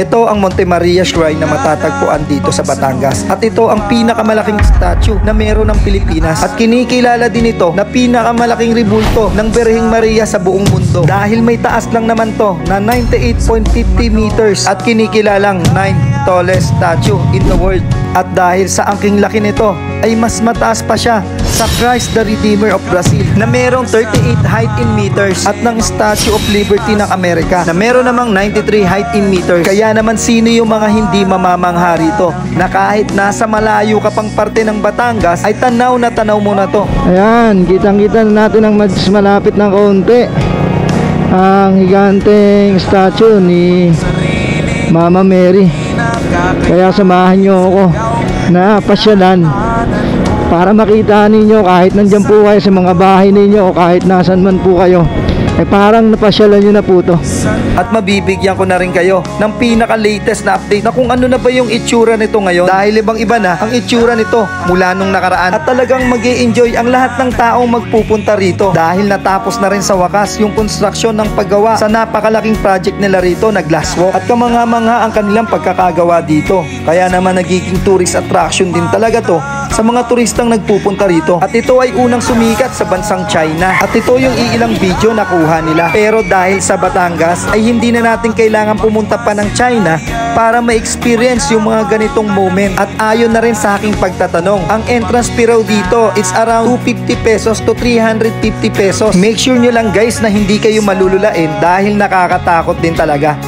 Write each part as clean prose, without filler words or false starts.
Ito ang Monte Maria Shrine na matatagpuan dito sa Batangas. At ito ang pinakamalaking statue na meron ng Pilipinas. At kinikilala din ito na pinakamalaking rebulto ng Birheng Maria sa buong mundo. Dahil may taas lang naman to na 98.50 meters at kinikilalang 9th tallest statue in the world. At dahil sa angking laki nito ay mas mataas pa siya sa Christ the Redeemer of Brazil na merong 38 height in meters at ng Statue of Liberty ng Amerika na meron namang 93 height in meters. Kaya naman sino yung mga hindi mamamangha rito na kahit nasa malayo ka pang parte ng Batangas ay tanaw mo na to. Ayan, kitang-kita na natin ang mas malapit ng konti ang higanteng statue ni Mama Mary. Kaya samahan nyo ako na pasyalan para makita ninyo kahit nandyan po kayo sa mga bahay ninyo o kahit nasan man po kayo, parang napasyalan nyo na po to. At mabibigyan ko na rin kayo ng pinaka-latest na update na kung ano na ba yung itsura nito ngayon. Dahil ibang-iba na ang itsura nito mula nung nakaraan. At talagang mag-i-enjoy ang lahat ng taong magpupunta rito. Dahil natapos na rin sa wakas yung konstruksyon ng paggawa sa napakalaking project nila rito na glass walk. At kamangha-mangha ang kanilang pagkakagawa dito. Kaya naman nagiging tourist attraction din talaga to sa mga turistang nagpupunta rito. At ito ay unang sumikat sa bansang China. At ito yung iilang video na kuha nila. Pero dahil sa Batangas ay hindi na natin kailangan pumunta pa ng China para ma-experience yung mga ganitong moment. At ayon na rin sa aking pagtatanong, ang entrance fee raw dito is around 250 pesos to 350 pesos. Make sure nyo lang guys na hindi kayo malululain dahil nakakatakot din talaga.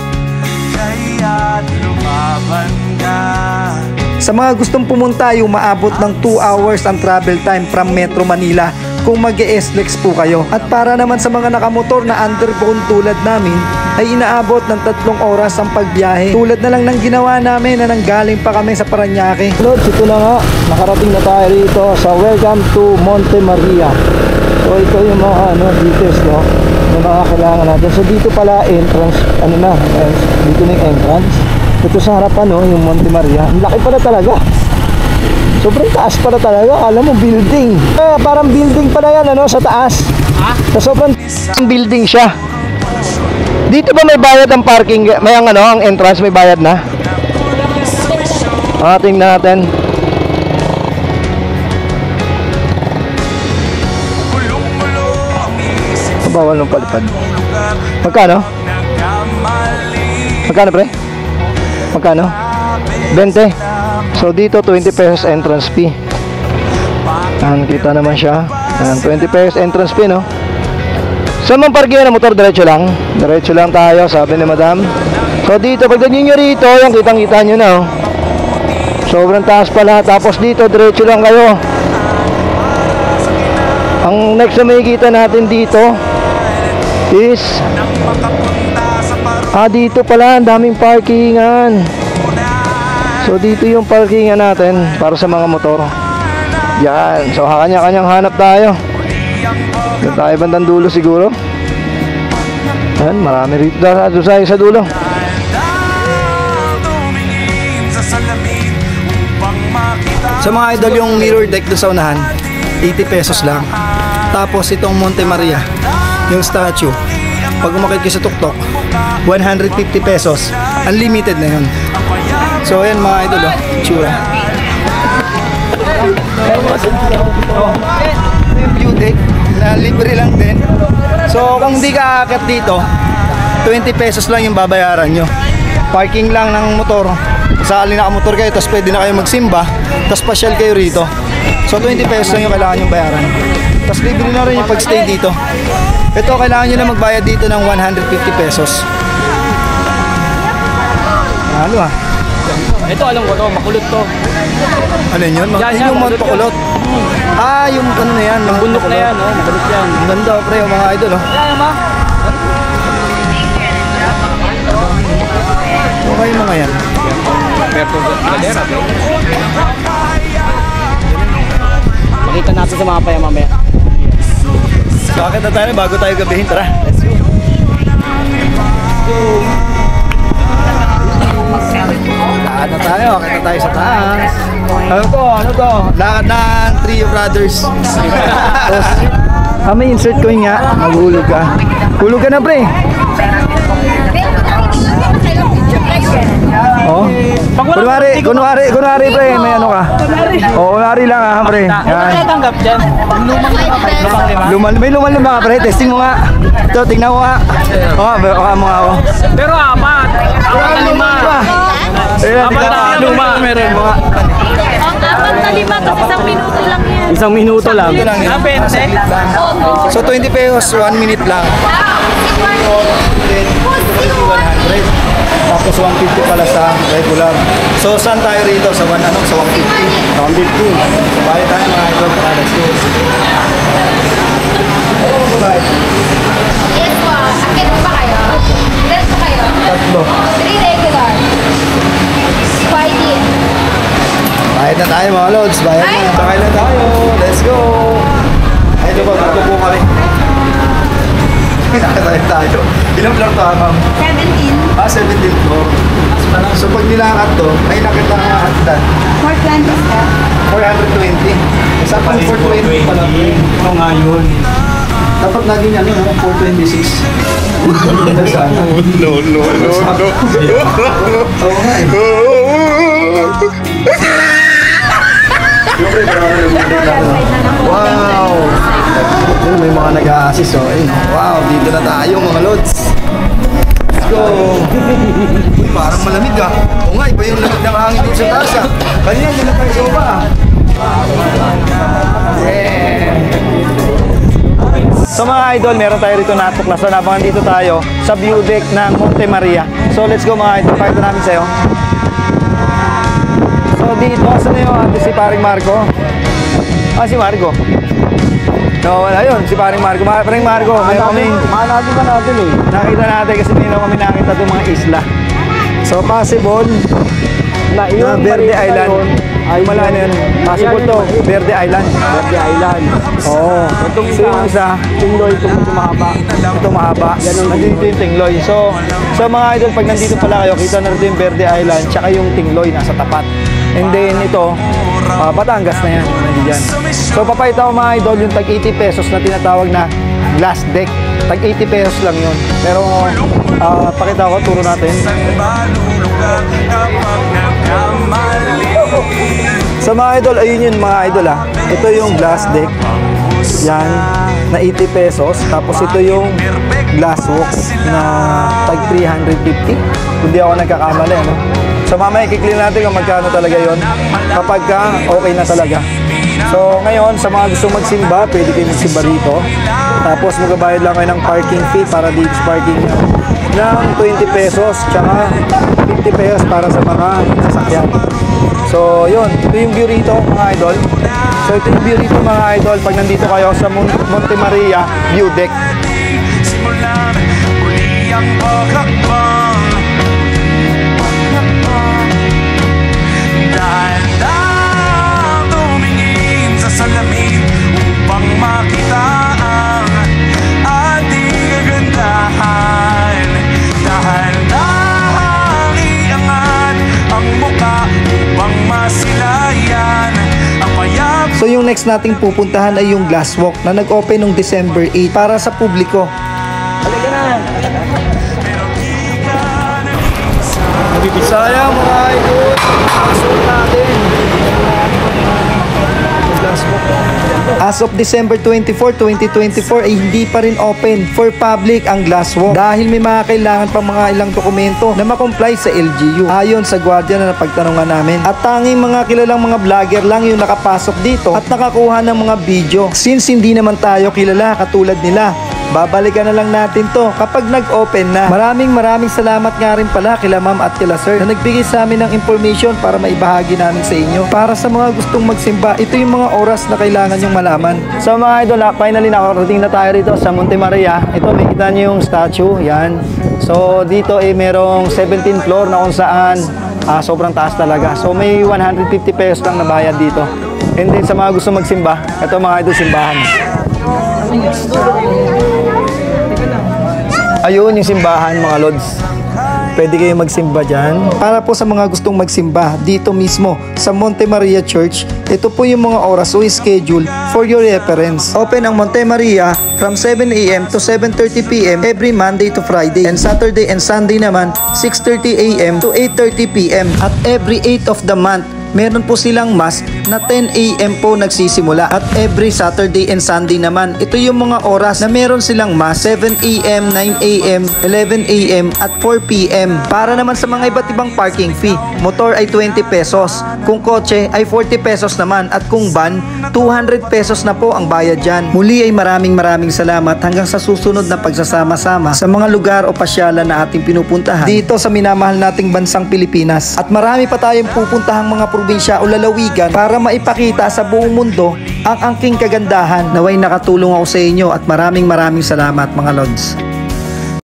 Sa mga gustong pumunta, yung maabot ng 2 hours ang travel time from Metro Manila kung mag-e-SLEX po kayo. At para naman sa mga nakamotor na underbone tulad namin, ay inaabot ng 3 oras ang pagbiyahe. Tulad na lang ng ginawa namin na nanggaling pa kami sa Parañaque. Lord, ito na nga, nakarating na tayo rito sa Welcome to Monte Maria. So ito yung mga details na mga kailangan natin. So dito pala entrance, dito na yung entrance. Ito sa harapan yung Monte Maria. Ang laki pala talaga. Sobrang taas pala talaga. Alam mo, building. Parang building pala yan sa taas. So sobrang building siya. Dito ba may bayad ang parking? May ang entrance may bayad na? Tingnan natin. Bawal ng palipad. Magkano? Magkano pre? Magkano? 20. So dito 20 pesos entrance fee. Kita naman siya. 20 pesos entrance fee, no? Saan mang parkingan ng motor? Diretso lang. Diretso lang tayo, sabi ni madam. So dito, pagdating nyo rito, yung kitang-kita nyo na, sobrang taas pala. Tapos dito, diretso lang kayo. Ang next na makikita natin dito is dito pala, ang daming parkingan. So dito yung parkingan natin para sa mga motor. Yan, so kanya-kanyang hanap tayo. Doon tayo bandang dulo siguro. Yan, marami rito sa dulo. So mga idol, yung mirror deck doon sa unahan 80 pesos lang. Tapos itong Monte Maria, yung statue, pag umakit kayo sa tuktok 150 pesos. Unlimited na yun. So ayan mga idol, tsura. Yung view deck na libre lang din. So kung di ka aakyat dito, 20 pesos lang yung babayaran nyo. Parking lang ng motor. Sakali nakamotor kayo, tapos pwede na kayo magsimba, tapos pasyal kayo rito. So 20 pesos lang yung kailangan yung bayaran. Tapos libre na rin yung pagstay dito. Ito, kailangan nyo na magbayad dito ng 150 pesos. Ano Ito alam ko to, makulot to. Ano yun? Yung Mount Pakulot. Yung ano na yan. Yung bundok na yan, makulot yan. Ang ganda pre, mga idol. Kaya ma? Okay yung mga yan. Makita natin sa mapa yan mamaya. Bakit na tayo bago tayo gabihin? Tara, let's go. Lakad na tayo, kita tayo sa taas. Ano to? Lakad ng Trio Brothers. May insert ko nga, maghulog ka. Hulog ka na pre. Kunwari pre, may ano ka. Oo, kunwari lang ha, pre. Yan. Tanggap dyan. May lumal ka pre, testing mo nga. Ito, tingnan mo nga. Baka mo nga ako. Pero apat. Apat na lima. Apat na lima. Meron mga. Ang apat na lima kasi isang minuto lang yan. Isang minuto lang. So 20 pesos, 1 minute lang. Tapos 150 pala sa regular. So saan tayo rito? Sa 1 ano? Sa 150. 150. Bayad tayo mga idol. Let's go. Yes po. Akit pa kayo? Ilan po kayo? Tatlo. 3 regular. Spidey. Bayad na tayo mga lods. Bayad na. Sakay na tayo. Let's go. Ay, ito ba? Magpupo kami. Nakatay tayo. Ilang floor to ha, ma'am? 17. 17 floor. So pag nilakat to, ay nakita nga hagdan. 420 sir. 420. Sa pang 420 pala. Ito nga yun. Dapat naging ano, 426. No. Oo nga eh. Wow! Ayun, may mga nag-a-assist oh. Ayun, wow, dito na tayo mga lods. Let's go! Uy, parang malamig ah. Oo nga, iba yung lamig ng hangin dito sa taas ah. Kanina, yun na tayo sa upa ah. So mga idol, meron tayo rito natuklasan habang dito tayo sa view deck ng Monte Maria. So let's go mga idol, pakita namin sa'yo. So dito, saan na yung si paring Marco? Si Marco. No, wala yun, si paring Marco. Paring Marco, may kaming... Mahanapin pa natin eh. Nakita natin kasi may kami nakita itong mga isla. So possible na yung Verde Island. Ay, wala na yun. Possible to, Verde Island. Verde Island. Oo. Itong So yung isa, Tingloy, itong mahaba. ito mahaba. Nandito yung Tingloy. So mga idol, pag nandito pala kayo, kita na rin yung Verde Island, tsaka yung Tingloy nasa tapat. And then ito, Batangas na yan. Nandiyan. So papayita ko mga idol, yung tag 80 pesos na tinatawag na glass deck. Tag 80 pesos lang yun. Pero pakita ko, turo natin. Sa mga idol, ayun yun mga idol ah. Ito yung glass deck. Yan, na 80 pesos. Tapos ito yung glass walk na tag 350. Hindi ako nagkakamali, ano? So mamaya i-clear natin kung magkano talaga yon kapag okay na talaga. So ngayon, sa mga gusto magsimba, pwede kayo magsimba rito. Tapos magbabayad lang kayo ng parking fee para dito sa parking ng 20 pesos tsaka 50 pesos para sa mga sasakyan. So yun, ito yung view rito mga idol. So ito yung view rito mga idol pag nandito kayo sa Monte Maria view deck. Simulan muli ang paghakbang. Dahil lang tumingin sa salamin upang makita ang ating kagandahan. Dahil lang iangat ang mukha upang masilayan ang payap. So yung next nating pupuntahan ay yung glass walk na nag-open noong December 8 para sa publiko. Halika na. Sayang mga idol, pasok natin. As of December 24, 2024 ay hindi pa rin open for public ang glass walk dahil may mga kailangan pang mga ilang dokumento na makomply sa LGU ayon sa gwardiya na napagtanungan namin. At tanging mga kilalang mga vlogger lang yung nakapasok dito at nakakuha ng mga video. Since hindi naman tayo kilala katulad nila, babalikan na lang natin to kapag nag-open na. Maraming salamat nga rin pala kila ma'am at kila sir na nagbigay sa amin ng information para maibahagi namin sa inyo. Para sa mga gustong magsimba, ito yung mga oras na kailangan nyong malaman. So mga idol, finally nakarating na tayo rito sa Monte Maria. Ito, may kita nyo yung statue, yan. So dito merong 17 floor na kung saan sobrang taas talaga. So may 150 pesos lang na bayad dito. And then sa mga gustong magsimba, ito mga idol, simbahan. Ayun yung simbahan mga lods. Pwede kayo magsimba dyan. Para po sa mga gustong magsimba dito mismo sa Monte Maria Church, Ito po yung mga oras o schedule for your reference. Open ang Monte Maria from 7 a.m. to 7:30 p.m. every Monday to Friday, and Saturday and Sunday naman 6:30 a.m. to 8:30 p.m. At every 8th of the month, meron po silang mass na 10 a.m. po nagsisimula. At every Saturday and Sunday naman, ito yung mga oras na meron silang mass 7 a.m., 9 a.m., 11 a.m. at 4 p.m. Para naman sa mga iba't ibang parking fee, motor ay 20 pesos, kung kotse ay 40 pesos naman, at kung van, 200 pesos na po ang bayad dyan. Muli ay maraming salamat hanggang sa susunod na pagsasama-sama sa mga lugar o pasyalan na ating pinupuntahan dito sa minamahal nating bansang Pilipinas. At marami pa tayong pupuntahang mga probinsya o lalawigan para maipakita sa buong mundo ang angking kagandahan. Naway nakatulong ako sa inyo at maraming salamat mga Lods.